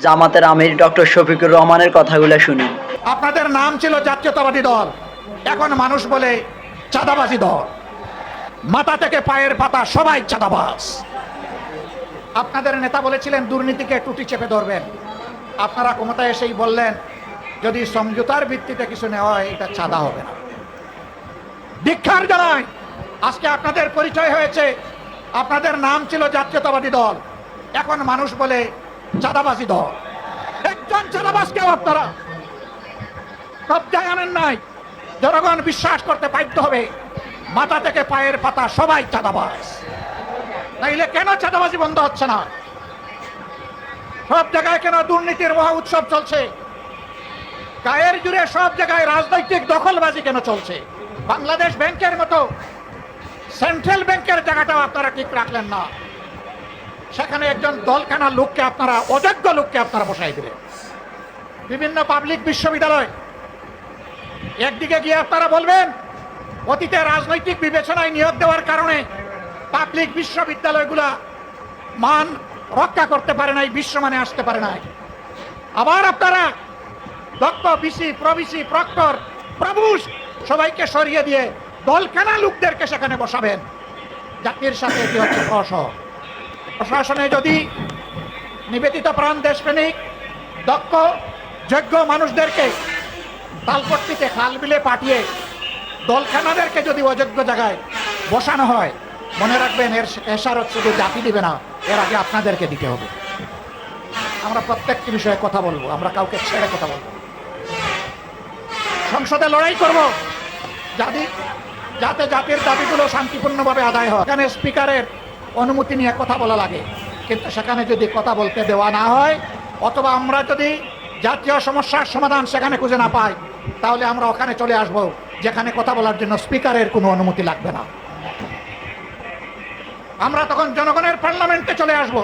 জামাতের আমির ডক্টর শফিকুর রহমানের কথাগুলো শুনি। আপনাদের নাম ছিল জাতীয়তাবাদী দল, এখন মানুষ বলে চাঁদাবাজি দল। মাথা থেকে পায়ের পাতা সবাই চাঁদাবাজ। আপনাদের নেতা বলেছিলেন দুর্নীতিকে টুটি চেপে ধরবেন। আপনারা ক্ষমতায় এসেই বললেন যদি সমঝোতার ভিত্তিতে কিছু নেওয়া হয় এটা চাঁদা হবে না। ধিক্কার জানাই, আজকে আপনাদের পরিচয় হয়েছে আপনাদের নাম ছিল জাতীয়তাবাদী দল, এখন মানুষ বলে চাঁদাবাজি দল। একজন চাঁদাবাজ কেউ আপনারা কবজায় আনেন নাই। জনগণ বিশ্বাস করতে বাধ্য হবে মাথা থেকে পায়ের পাতা সবাই চাঁদাবাজ। নাইলে কেন চাঁদাবাজি বন্ধ হচ্ছে না? সব জায়গায় কেন দুর্নীতির মহা উৎসব চলছে? গায়ের জুড়ে সব জায়গায় রাজনৈতিক দখলবাজি কেন চলছে? বাংলাদেশ ব্যাংকের মতো সেন্ট্রাল ব্যাংকের জায়গাটাও আপনারা ঠিক রাখলেন না। সেখানে একজন দলখানা লোককে আপনারা, অযোগ্য লোককে আপনারা বসাই দিলেন। বিভিন্ন পাবলিক বিশ্ববিদ্যালয়, একদিকে গিয়ে আপনারা বলবেন অতীতে রাজনৈতিক বিবেচনায় নিয়োগ দেওয়ার কারণে পাবলিক বিশ্ববিদ্যালয়গুলা মান রক্ষা করতে পারে নাই, বিশ্বমানে আসতে পারে নাই। আবার আপনারা দক্ষ বিসি, প্রবিসি, প্রক্টর, প্রভুষ সবাইকে সরিয়ে দিয়ে দলখানা লোকদেরকে সেখানে বসাবেন। জাতির সাথে এটি হচ্ছে প্রশাসনে যদি নিবেদিত প্রাণ দেশপ্রেমিক দক্ষ যোগ্য মানুষদেরকে তালপট্টিতে খাল বিলে পাঠিয়ে দলখানাদেরকে যদি অযোগ্য জায়গায় বসানো হয়, মনে রাখবেন এর এশারত শুধু জাতি দিবে না, এর আগে আপনাদেরকে দিতে হবে। আমরা প্রত্যেকটি বিষয়ে কথা বলবো, আমরা কাউকে ছেড়ে কথা বলবো। সংসদে লড়াই করব যাতে জাতির দাবিগুলো শান্তিপূর্ণভাবে আদায় হয়। এখানে স্পিকারের অনুমতি নিয়ে কথা বলা লাগে, কিন্তু সেখানে যদি কথা বলতে দেওয়া না হয় অথবা আমরা যদি জাতীয় সমস্যার সমাধান সেখানে খুঁজে না পাই, তাহলে আমরা ওখানে চলে আসব যেখানে কথা বলার জন্য স্পিকারের কোনো অনুমতি লাগবে না। আমরা তখন জনগণের পার্লামেন্টে চলে আসব।